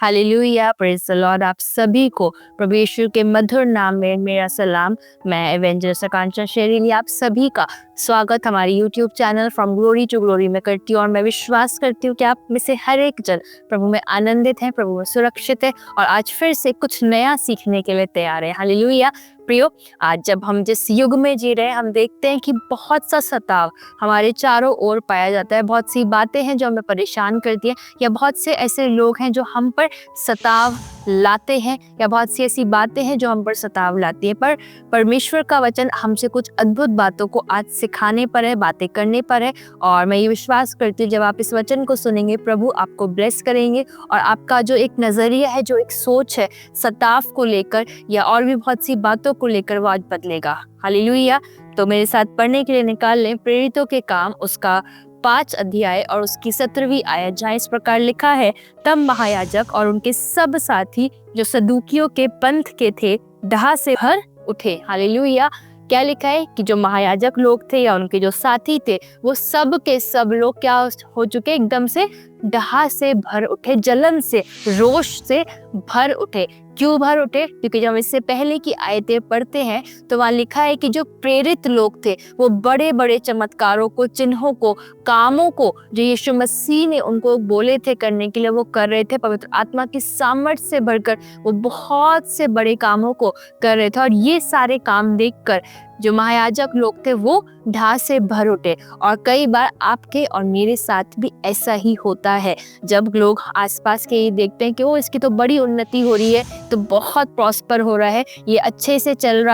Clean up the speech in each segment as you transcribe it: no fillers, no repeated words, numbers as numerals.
Hallelujah, praise the Lord. आप सभी को प्रभु यीशु के मधुर नाम में मेरा सलाम। मैं एवेंजलिस्ट आकांक्षा शेरीली आप सभी का स्वागत हमारे YouTube channel from glory to glory में करती हूँ और मैं विश्वास करती हूँ कि आप में से हर एक जन प्रभु में आनंदित है, प्रभु में सुरक्षित है और आज फिर से कुछ नया सीखने के लिए तैयार है। हालेलुया प्रियो, आज जब हम जिस युग में जी रहे हैं हम देखते हैं कि बहुत सा सताव हमारे चारों ओर पाया जाता है। बहुत सी बातें हैं जो हमें परेशान करती हैं या बहुत से ऐसे लोग हैं जो हम पर सताव लाते हैं या बहुत सी ऐसी बातें हैं जो हम पर सताव लाती हैं। पर परमेश्वर का वचन हमसे कुछ अद्भुत बातों को आज सिखाने पर है, बातें करने पर है और मैं ये विश्वास करती हूँ जब आप इस वचन को सुनेंगे प्रभु आपको ब्लेस करेंगे और आपका जो एक नज़रिया है, जो एक सोच है सताव को लेकर या और भी बहुत सी बातों को लेकर वो आज बदलेगा। हालेलुया। तो मेरे साथ पढ़ने के लिए निकाल लें प्रेरितों के काम उसका 5 अध्याय और उसकी 17वीं आयत, जहाँ इस प्रकार लिखा है, तब महायाजक और उनके सब साथी जो सदूकियों के पंथ के थे डहा से भर उठे। हालेलुया। क्या लिखा है कि जो महायाजक लोग थे या उनके जो साथी थे वो सब के सब लोग क्या हो चुके, एकदम से डहा से भर उठे, जलन से, रोष से भर उठे। क्यों भर उठे? क्योंकि जब इससे पहले की आयतें पढ़ते हैं तो वहाँ लिखा है कि जो प्रेरित लोग थे वो बड़े बड़े चमत्कारों को, चिन्हों को, कामों को जो यीशु मसीह ने उनको बोले थे करने के लिए वो कर रहे थे। पवित्र आत्मा की सामर्थ्य से भरकर वो बहुत से बड़े कामों को कर रहे थे और ये सारे काम देखकर जो महायाजक लोग थे वो ढा से भर उठे। और कई बार आपके और मेरे साथ भी ऐसा ही होता है। जब लोग आसपास के ये देखते हैं कि वो इसकी तो बड़ी उन्नति हो रही है, तो बहुत प्रॉस्पर हो रहा है, ये अच्छे से चल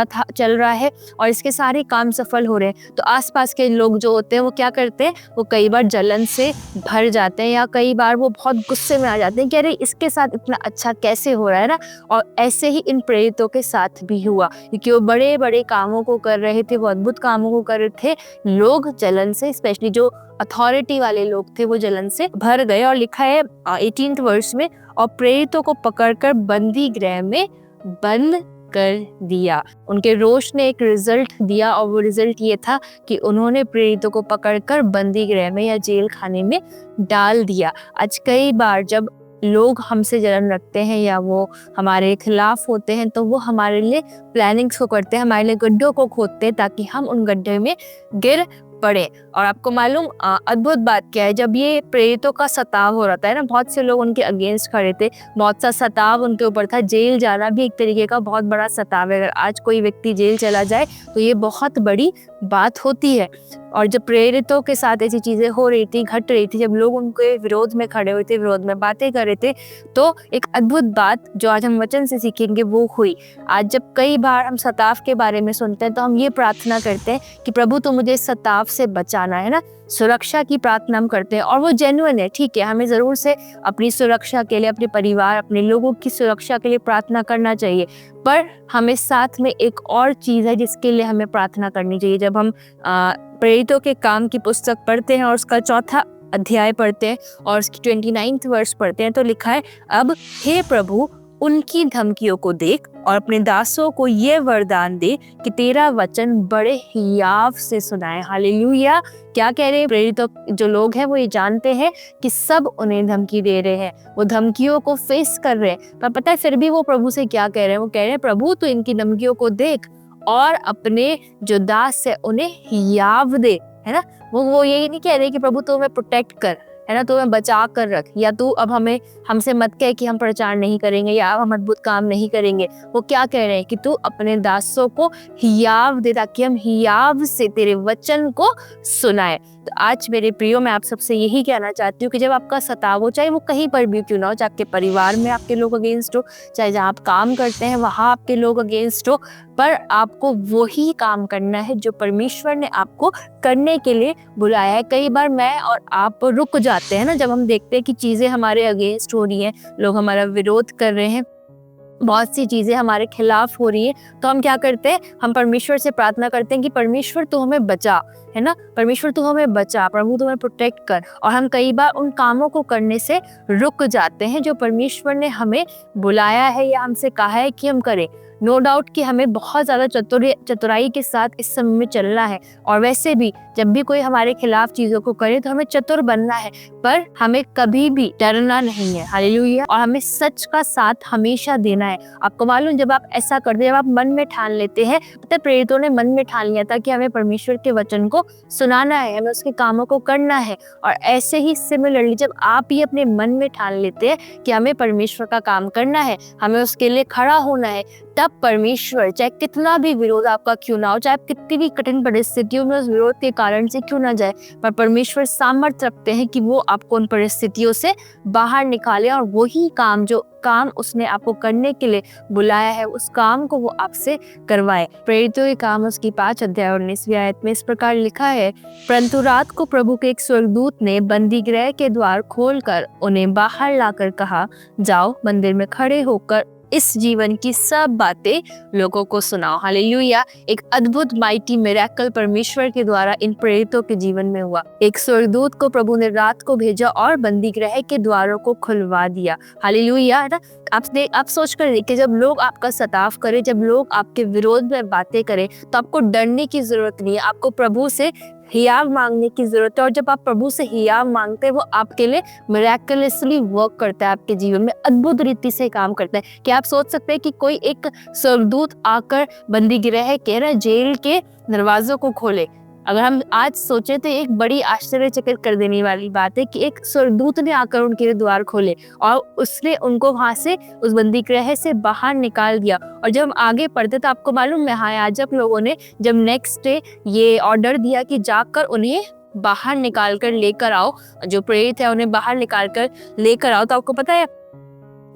रहा है और इसके सारे काम सफल हो रहे हैं, तो आसपास के लोग जो होते हैं वो क्या करते हैं, वो कई बार जलन से भर जाते हैं या कई बार वो बहुत गुस्से में आ जाते हैं कि अरे इसके साथ इतना अच्छा कैसे हो रहा है ना। और ऐसे ही इन प्रेरितों के साथ भी हुआ क्योंकि वो बड़े बड़े कामों को कर रहे थे, वो अद्भुत कामों को कर रहे थे। लोग जलन से, स्पेशली जो अथॉरिटी वाले लोग थे, वो जलन से भर गए और लिखा है 18th वर्ष में, और प्रेरितों को पकड़कर बंदी गृह में बंद कर दिया। उनके रोष ने एक रिजल्ट दिया और वो रिजल्ट ये था कि उन्होंने प्रेरितों को पकड़कर बंदी गृह में या जेल खाने में डाल दिया। आज कई बार जब लोग हमसे जलन रखते हैं या वो हमारे खिलाफ होते हैं तो वो हमारे लिए प्लानिंग्स को करते हैं, हमारे लिए गड्ढों को खोदते हैं ताकि हम उन गड्ढे में गिर पड़े। और आपको मालूम अद्भुत बात क्या है, जब ये प्रेरितों का सताव हो रहा था ना, बहुत से लोग उनके अगेंस्ट खड़े थे, बहुत सा सताव उनके ऊपर था। जेल जाना भी एक तरीके का बहुत बड़ा सताव है। अगर आज कोई व्यक्ति जेल चला जाए तो ये बहुत बड़ी बात होती है। और जब प्रेरितों के साथ ऐसी चीज़ें हो रही थी, घट रही थी, जब लोग उनके विरोध में खड़े हुए थे, विरोध में बातें कर रहे थे, तो एक अद्भुत बात जो आज हम वचन से सीखेंगे वो हुई। आज जब कई बार हम सताव के बारे में सुनते हैं तो हम ये प्रार्थना करते हैं कि प्रभु तो मुझे सताव से बचाना है ना, सुरक्षा की प्रार्थना हम करते हैं और वो जेन्युइन है, ठीक है, हमें ज़रूर से अपनी सुरक्षा के लिए, अपने परिवार, अपने लोगों की सुरक्षा के लिए प्रार्थना करना चाहिए। पर हमें साथ में एक और चीज़ है जिसके लिए हमें प्रार्थना करनी चाहिए। जब हम प्रेरितों के काम की पुस्तक पढ़ते हैं और उसका 4था अध्याय पढ़ते हैं और उसकी 29th वर्ष पढ़ते हैं तो लिखा है, अब हे प्रभु उनकी धमकियों को देख और अपने दासों को ये वरदान दे कि तेरा वचन बड़े हियाव से सुनाए। हालेलुया। क्या कह रहे हैं प्रेरित जो लोग हैं, वो ये जानते हैं कि सब उन्हें धमकी दे रहे हैं, वो धमकियों को फेस कर रहे हैं, पर पता है फिर भी वो प्रभु से क्या कह रहे हैं, वो कह रहे हैं प्रभु तो इनकी धमकियों को देख और अपने जो दास है उन्हें हियाव दे, है ना। वो यही नहीं कह रहे कि प्रभु तू हमें प्रोटेक्ट कर, है ना, तो हमें बचा कर रख, या तू अब हमसे मत कह कि हम प्रचार नहीं करेंगे या अब हम अद्भुत काम नहीं करेंगे। वो क्या कह रहे हैं कि तू अपने दासों को हियाव दे ताकि हम हियाव से तेरे वचन को सुनाए। तो आज मेरे प्रियो, मैं आप सबसे यही कहना चाहती हूँ कि जब आपका सताव हो, चाहे वो कहीं पर भी क्यों ना हो, चाहे आपके परिवार में आपके लोग अगेंस्ट हो, चाहे जहाँ आप काम करते हैं वहाँ आपके लोग अगेंस्ट हो, पर आपको वही काम करना है जो परमेश्वर ने आपको करने के लिए बुलाया है। कई बार मैं और आप रुक जाते हैं ना, जब हम देखते हैं कि चीज़ें हमारे अगेंस्ट हो रही हैं, लोग हमारा विरोध कर रहे हैं, बहुत सी चीज़ें हमारे खिलाफ हो रही है, तो हम क्या करते हैं, हम परमेश्वर से प्रार्थना करते हैं कि परमेश्वर तू हमें बचा, है ना, परमेश्वर तू हमें बचा, प्रभु तू हमें प्रोटेक्ट कर। और हम कई बार उन कामों को करने से रुक जाते हैं जो परमेश्वर ने हमें बुलाया है या हमसे कहा है कि हम करें। नो डाउट कि हमें बहुत ज़्यादा चतुराई के साथ इस समय में चलना है। और वैसे भी जब जब भी कोई हमारे खिलाफ चीजों को करे तो हमें चतुर बनना है, पर हमें कभी भी डरना नहीं है। हालेलुया। और हमें सच का साथ हमेशा देना है। आपको मालूम, जब आप ऐसा करते हैं, जब आप मन में ठान लेते हैं, पता है प्रेरितों ने मन में ठान लिया था कि हमें परमेश्वर के वचन को सुनाना है, हमें उसके कामों को करना है। और ऐसे ही सिमिलरली जब आप ही अपने मन में ठान लेते हैं कि हमें परमेश्वर का काम करना है, हमें उसके लिए खड़ा होना है, तब परमेश्वर चाहे कितना भी विरोध आपका क्यों ना हो, चाहे आप कितनी भी कठिन परिस्थितियों में उस विरोध के कारण से क्यों ना जाए, पर परमेश्वर सामर्थ्य रखते हैं कि वो आपको उन परिस्थितियों से बाहर निकाले और वही काम, जो काम उसने आपको करने के लिए बुलाया है, उस काम को वो आपसे करवाए। प्रेरितों के काम उसकी 5 अध्याय 19वीं आयत में इस प्रकार लिखा है, परंतु रात को प्रभु के एक स्वर्गदूत ने बंदी गृह के द्वार खोलकर उन्हें बाहर लाकर कहा, जाओ मंदिर में खड़े होकर इस जीवन की सब बातें लोगों को सुनाओ। हालेलुया। एक अद्भुत माइटी मिरेकल परमेश्वर के द्वारा इन प्रेरितों के जीवन में हुआ। एक स्वर्गदूत को प्रभु ने रात को भेजा और बंदी गृह के द्वारों को खुलवा दिया। हालेलुया। आप सोच कर देखिए, जब लोग आपका सताव करें, जब लोग आपके विरोध में बातें करें, तो आपको डरने की जरूरत नहीं है, आपको प्रभु से हियाव मांगने की जरूरत है। और जब आप प्रभु से हियाव मांगते हैं, वो आपके लिए मिरेकलसली वर्क करता है, आपके जीवन में अद्भुत रीति से काम करता है। क्या आप सोच सकते हैं कि कोई एक स्वर्गदूत आकर बंदी गृह के जेल के दरवाजों को खोले? अगर हम आज सोचे तो एक बड़ी आश्चर्यचकित कर देने वाली बात है कि एक स्वर्गदूत ने आकर उनके द्वार खोले और उसने उनको वहां से, उस बंदी गृह से बाहर निकाल दिया। और जब हम आगे पढ़ते तो आपको मालूम है, महायाजक लोगों ने जब नेक्स्ट डे ये ऑर्डर दिया कि जाकर उन्हें बाहर निकाल कर लेकर आओ, जो प्रेरित है उन्हें बाहर निकाल कर लेकर आओ, तो आपको पता है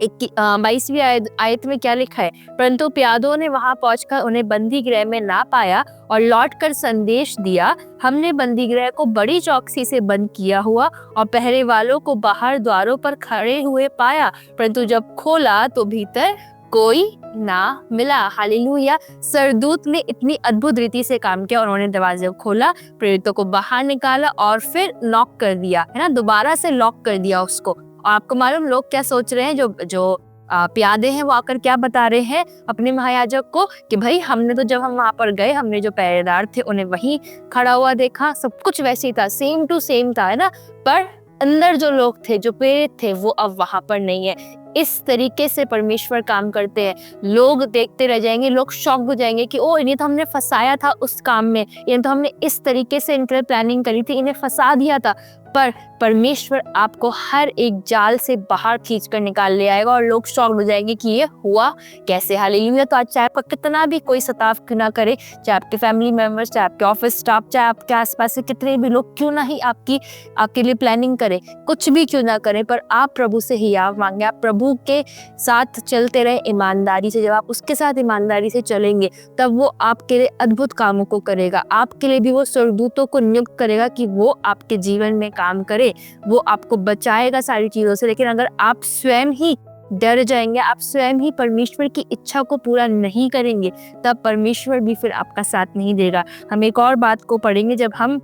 22वीं आयत में क्या लिखा है, परंतु प्यादों ने वहां पहुंचकर उन्हें बंदी गृह में ना पाया और लौटकर संदेश दिया, हमने बंदी गृह को बड़ी चौकसी से बंद किया हुआ और पहरे वालों को बाहर द्वारों पर खड़े हुए पाया, परंतु जब खोला तो भीतर कोई ना मिला। हालेलुया। सरदूत ने इतनी अद्भुत रीति से काम किया, उन्होंने दरवाजे को खोला, प्रेरितों को बाहर निकाला और फिर लॉक कर दिया, है ना, दोबारा से लॉक कर दिया उसको। और आपको मालूम लोग क्या सोच रहे हैं, जो प्यादे हैं वो आकर क्या बता रहे हैं अपने महायाजक को कि भाई हमने तो जब हम वहां पर गए, हमने जो पहरेदार थे उन्हें वहीं खड़ा हुआ देखा, सब कुछ वैसे ही था, सेम टू सेम था, है ना, पर अंदर जो लोग थे, जो प्रेरित थे, वो अब वहां पर नहीं है। इस तरीके से परमेश्वर काम करते हैं। लोग देखते रह जाएंगे, लोग शॉक हो जाएंगे कि ओ, इन्हें तो हमने फंसाया था उस काम में, इन्हें तो हमने इस तरीके से इनके प्लानिंग करी थी, इन्हें फंसा दिया था, पर परमेश्वर आपको हर एक जाल से बाहर खींच कर निकाल ले आएगा और लोग शॉक हो जाएंगे कि ये हुआ कैसे। हालेलुया। तो आज चाहे आपका कितना भी कोई सताव ना करे, चाहे आपके फैमिली मेंबर्स, चाहे आपके ऑफिस स्टाफ, चाहे आपके आसपास से कितने भी लोग क्यों ना ही आपके लिए प्लानिंग करें, कुछ भी क्यों ना करें, पर आप प्रभु से हियाव मांगे, आप प्रभु के साथ चलते रहे ईमानदारी से। जब आप उसके साथ ईमानदारी से चलेंगे, तब वो आपके लिए अद्भुत कामों को करेगा। आपके लिए भी वो स्वर्गदूतों को नियुक्त करेगा कि वो आपके जीवन में काम करे, वो आपको बचाएगा सारी चीजों से। लेकिन अगर आप स्वयं ही डर जाएंगे, आप स्वयं ही परमेश्वर की इच्छा को पूरा नहीं करेंगे, तब परमेश्वर भी फिर आपका साथ नहीं देगा। हम एक और बात को पढ़ेंगे, जब हम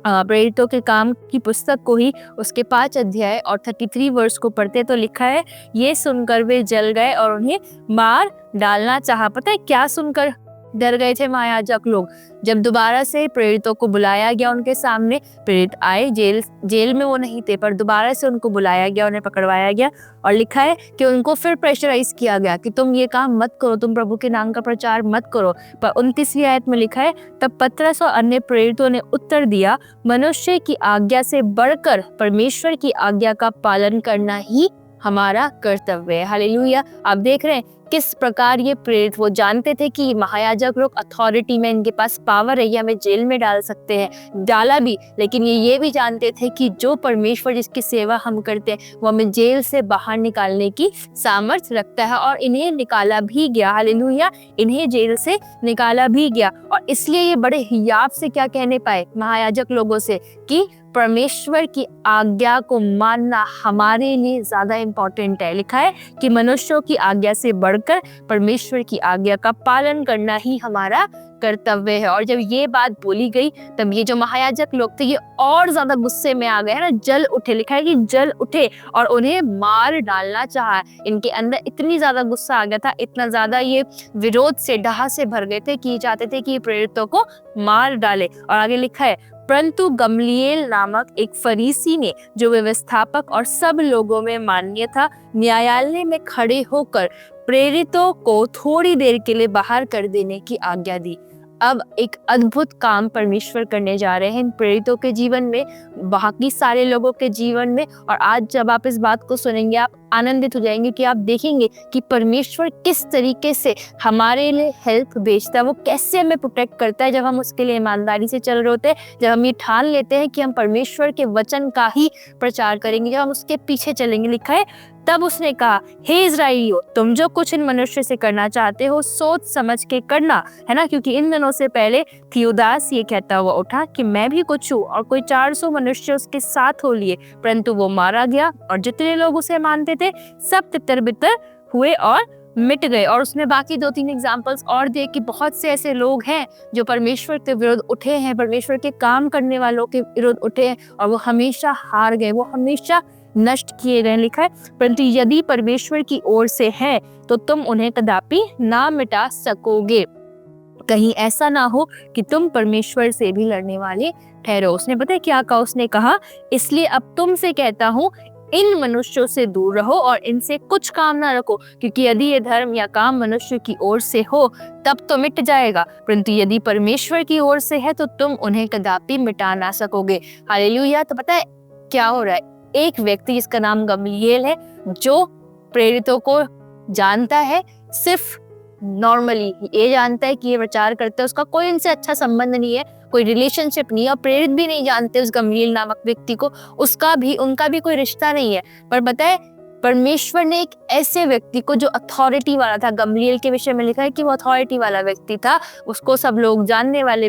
प्रेरितों के काम की पुस्तक को ही उसके 5 अध्याय और 33 वर्ष को पढ़ते तो लिखा है, ये सुनकर वे जल गए और उन्हें मार डालना चाहा। पता है क्या सुनकर डर गए थे महायाजक लोग? जब दोबारा से प्रेरितों को बुलाया गया उनके सामने, प्रेरित आए, जेल में वो नहीं थे, पर दोबारा से उनको बुलाया गया, उन्हें पकड़वाया गया और लिखा है कि उनको फिर प्रेशराइज किया गया कि तुम ये काम मत करो, तुम प्रभु के नाम का प्रचार मत करो। पर 29वीं आयत में लिखा है, तब पतरस और अन्य प्रेरितों ने उत्तर दिया, मनुष्य की आज्ञा से बढ़कर परमेश्वर की आज्ञा का पालन करना ही हमारा कर्तव्य है। हालेलुया। आप देख रहे हैं किस प्रकार ये प्रेरित, वो जानते थे कि महायाजक लोग अथॉरिटी में, इनके पास पावर है, ये हमें जेल में डाल सकते हैं, डाला भी, लेकिन ये भी जानते थे कि जो परमेश्वर जिसकी सेवा हम करते हैं वो हमें जेल से बाहर निकालने की सामर्थ्य रखता है, और इन्हें निकाला भी गया। हालेलुया। इन्हें जेल से निकाला भी गया, और इसलिए ये बड़े हियाव से क्या कहने पाए महायाजक लोगों से कि परमेश्वर की आज्ञा को मानना हमारे लिए ज्यादा इंपॉर्टेंट है। लिखा है कि मनुष्यों की आज्ञा से बढ़कर परमेश्वर की आज्ञा का पालन करना ही हमारा कर्तव्य है। और जब ये बात बोली गई, तब ये जो महायाजक लोग थे ये और ज्यादा गुस्से में आ गए, है ना, जल उठे। लिखा है कि जल उठे और उन्हें मार डालना चाहा। इनके अंदर इतनी ज्यादा गुस्सा आ गया था, इतना ज्यादा ये विरोध से, डाह से भर गए थे कि चाहते थे कि प्रेरितों को मार डाले। और आगे लिखा है, परंतु गमलीएल नामक एक फरीसी ने, जो व्यवस्थापक और सब लोगों में मान्य था, न्यायालय में खड़े होकर प्रेरितों को थोड़ी देर के लिए बाहर कर देने की आज्ञा दी। अब एक अद्भुत काम परमेश्वर करने जा रहे हैं इन प्रेरितों के जीवन में, बाकी सारे लोगों के जीवन में। और आज जब आप इस बात को सुनेंगे, आप आनंदित हो जाएंगे कि आप देखेंगे कि परमेश्वर किस तरीके से हमारे लिए हेल्प भेजता है, वो कैसे हमें प्रोटेक्ट करता है जब हम उसके लिए ईमानदारी से चल रहे होते हैं, जब हम ये ठान लेते हैं कि हम परमेश्वर के वचन का ही प्रचार करेंगे, जब हम उसके पीछे चलेंगे। लिखा है, तब उसने कहा, हे इस्राएलियों, तुम जो कुछ इन मनुष्य से करना चाहते हो सोच समझ के करना, है ना। क्योंकि इन दिनों से पहले थियोदास ये कहता हुआ उठा कि मैं भी कुछ हूँ, और कोई 400 मनुष्य उसके साथ हो लिए, परंतु वो मारा गया और जितने लोग उसे मानते थे सब तितर बितर हुए और मिट गए। और उसने बाकी 2-3 एग्जाम्पल्स और दिए कि बहुत से ऐसे लोग हैं जो परमेश्वर के विरुद्ध उठे हैं, परमेश्वर के काम करने वालों के विरुद्ध उठे हैं, और वो हमेशा हार गए, वो हमेशा नष्ट किए गए। लिखा है, परंतु यदि परमेश्वर की ओर से है तो तुम उन्हें कदापि ना मिटा सकोगे, कहीं ऐसा ना हो कि तुम परमेश्वर से भी लड़ने वाले ठहरो। उसने पता है क्या कहा? उसने कहा, इसलिए अब तुमसे कहता हूँ, इन मनुष्यों से दूर रहो और इनसे कुछ काम ना रखो, क्योंकि यदि ये धर्म या काम मनुष्य की ओर से हो तब तो मिट जाएगा, परंतु यदि परमेश्वर की ओर से है तो तुम उन्हें कदापि मिटा ना सकोगे। हालेलुया। तो पता है क्या हो रहा है? एक व्यक्ति जिसका नाम गमलीएल है, जो प्रेरितों को जानता है, सिर्फ नॉर्मली ये जानता है कि ये प्रचार करते हैं, उसका कोई इनसे अच्छा संबंध नहीं है, कोई रिलेशनशिप नहीं है, और प्रेरित भी नहीं जानते उस गमलीएल नामक व्यक्ति को, उनका भी कोई रिश्ता नहीं है। पर बताए, परमेश्वर ने एक ऐसे व्यक्ति को जो अथॉरिटी वाला था, गमलीएल के विषय में लिखा है कि वो अथॉरिटी वाला व्यक्ति था, उसको सब लोग जानने वाला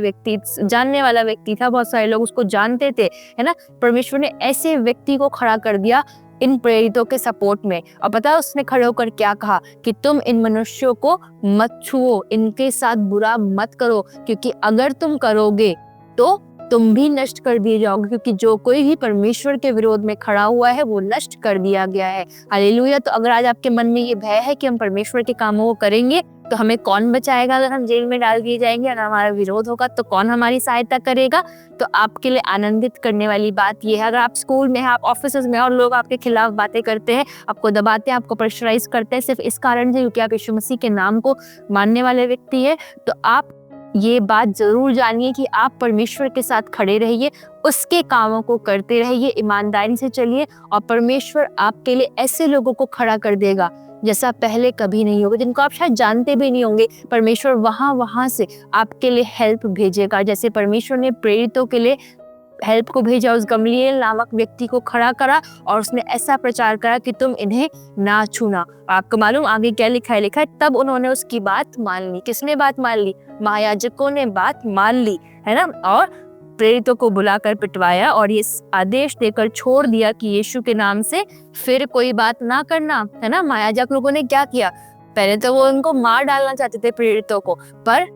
व्यक्ति था, बहुत सारे लोग उसको जानते थे, है ना। परमेश्वर ने ऐसे व्यक्ति को खड़ा कर दिया इन प्रेरितों के सपोर्ट में। और पता है उसने खड़े होकर क्या कहा? कि तुम इन मनुष्यों को मत छुओ, इनके साथ बुरा मत करो, क्योंकि अगर तुम करोगे तो तुम भी नष्ट कर दिए जाओगे, क्योंकि जो कोई भी परमेश्वर के विरोध में खड़ा हुआ है वो नष्ट कर दिया गया है। हालेलुया। तो अगर आज आपके मन में ये भय है कि हम परमेश्वर के कामों को करेंगे तो हमें कौन बचाएगा, अगर हम जेल में डाल दिए जाएंगे, अगर हमारा विरोध होगा तो कौन हमारी सहायता करेगा, तो आपके लिए आनंदित करने वाली बात यह है, अगर आप स्कूल में हैं, आप ऑफिस में और लोग आपके खिलाफ बातें करते हैं, आपको दबाते हैं, आपको प्रेशराइज करते हैं सिर्फ इस कारण से क्योंकि आप यीशु मसीह के नाम को मानने वाले व्यक्ति है, तो आप ये बात जरूर जानिए कि आप परमेश्वर के साथ खड़े रहिए, उसके कामों को करते रहिए, ईमानदारी से चलिए, और परमेश्वर आपके लिए ऐसे लोगों को खड़ा कर देगा जैसा पहले कभी नहीं होगा, जिनको आप शायद जानते भी नहीं होंगे। परमेश्वर वहां से आपके लिए हेल्प भेजेगा, जैसे परमेश्वर ने प्रेरितों के लिए हेल्प को भेजा, उस गमलीएल नामक व्यक्ति को खड़ा करा और उसने ऐसा प्रचार करा कि तुम इन्हें ना छूना। आपको मालूम आगे क्या लिखा है? तब उन्होंने उसकी बात मान ली। किसने बात मान ली? महायाजकों ने बात मान ली, है ना। और प्रेरितों को बुलाकर पिटवाया और ये आदेश देकर छोड़ दिया कि यीशु के नाम से फिर कोई बात ना करना, है ना। महायाजक लोगों ने क्या किया? पहले तो वो उनको मार डालना चाहते थे प्रेरितों को, पर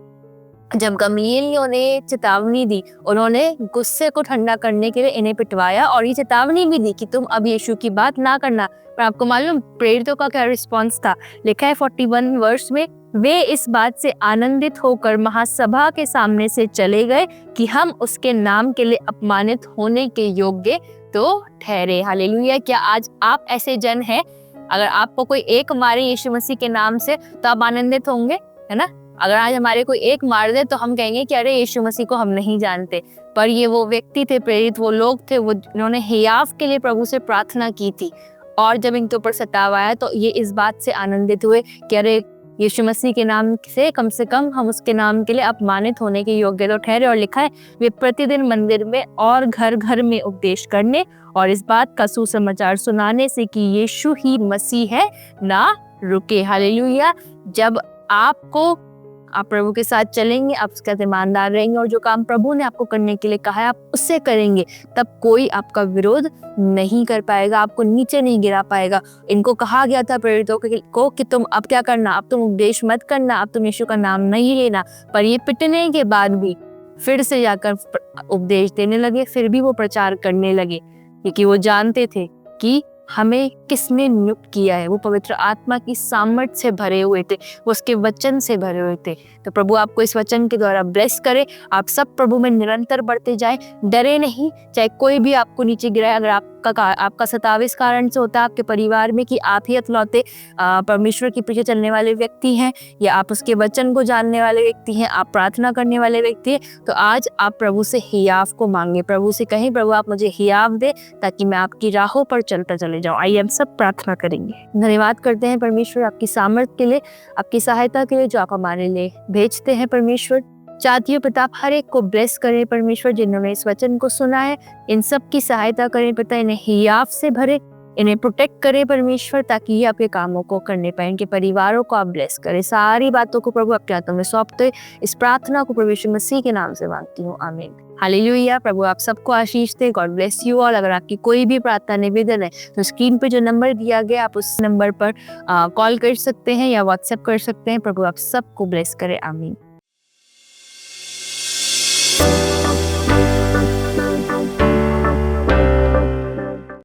जब गमलीएल ने चेतावनी दी, उन्होंने गुस्से को ठंडा करने के लिए इन्हें पिटवाया और ये चेतावनी भी दी कि तुम अब यीशु की बात ना करना। पर आपको मालूम प्रेरितों का क्या रिस्पॉन्स था? लिखा है 41 वर्ष में, वे इस बात से आनंदित होकर महासभा के सामने से चले गए कि हम उसके नाम के लिए अपमानित होने के योग्य तो ठहरे। हालेलुया। क्या आज आप ऐसे जन हैं? अगर आपको कोई एक मारे यीशु मसीह के नाम से तो आप आनंदित होंगे, है ना। अगर आज हमारे कोई एक मार दे तो हम कहेंगे कि अरे यीशु मसीह को हम नहीं जानते। पर ये वो व्यक्ति थे, प्रेरित वो लोग थे, वो इन्होंने हियाव के लिए प्रभु से प्रार्थना की थी, और जब इनके ऊपर सताव आया तो ये इस बात से आनंदित हुए कि अरे यीशु मसीह के नाम से कम हम उसके नाम के लिए अपमानित होने के योग्य तो ठहरे। और लिखा है, वे प्रतिदिन मंदिर में और घर घर में उपदेश करने और इस बात का सुसमाचार सुनाने से कि यीशु ही मसीह है ना रुके। हालेलुया। जब आप प्रभु के साथ चलेंगे, आप उसके साथ ईमानदार रहेंगे और जो काम प्रभु ने आपको करने के लिए कहा है आप उससे करेंगे, तब कोई आपका विरोध नहीं कर पाएगा, आपको नीचे नहीं गिरा पाएगा। इनको कहा गया था प्रेरितों को कि तुम अब क्या करना, अब तुम उपदेश मत करना, अब तुम यीशु का नाम नहीं लेना। पर ये पिटने के बाद भी फिर से जाकर उपदेश देने लगे, फिर भी वो प्रचार करने लगे, क्योंकि वो जानते थे कि हमें किसने नियुक्त किया है। वो पवित्र आत्मा की सामर्थ से भरे हुए थे, वो उसके वचन से भरे हुए थे। तो प्रभु आपको इस वचन के द्वारा ब्लेस करे। आप सब प्रभु में निरंतर बढ़ते जाएं, डरे नहीं, चाहे कोई भी आपको नीचे गिराए। अगर आपका सताव इस कारण से होता है आपके परिवार में कि आप ही अतलौते परमेश्वर के पीछे चलने वाले व्यक्ति हैं, या आप उसके वचन को जानने वाले व्यक्ति हैं, आप प्रार्थना करने वाले व्यक्ति हैं, तो आज आप प्रभु से हियाव को मांगे। प्रभु से कहें, प्रभु आप मुझे हियाव दे ताकि मैं आपकी राहों पर चलता चले जाऊं। आइए हम सब प्रार्थना करेंगे। धन्यवाद करते हैं परमेश्वर आपकी सामर्थ के लिए, आपकी सहायता के लिए जो आप हमारे लिए भेजते हैं। परमेश्वर चाहती हूँ पिता आप हर एक को ब्लेस करें परमेश्वर, जिन्होंने इस वचन को सुना है, इन सब की सहायता करें पिता, इन्हें हियाव से भरे, इन्हें प्रोटेक्ट करें परमेश्वर, ताकि ये आपके कामों को करने पाए। इनके परिवारों को आप ब्लेस करें। सारी बातों को प्रभु आपके हाथों में सौंपते इस प्रार्थना को प्रभु यीशु मसीह के नाम से मांगती हूँ, आमीन। हालेलुया। प्रभु आप सबको आशीष दे। God bless you all. अगर आपकी कोई भी प्रार्थना निवेदन है तो स्क्रीन पे जो नंबर दिया गया आप उस नंबर पर कॉल कर सकते हैं या व्हाट्सएप कर सकते हैं। प्रभु आप सबको ब्लेस करे, आमीन।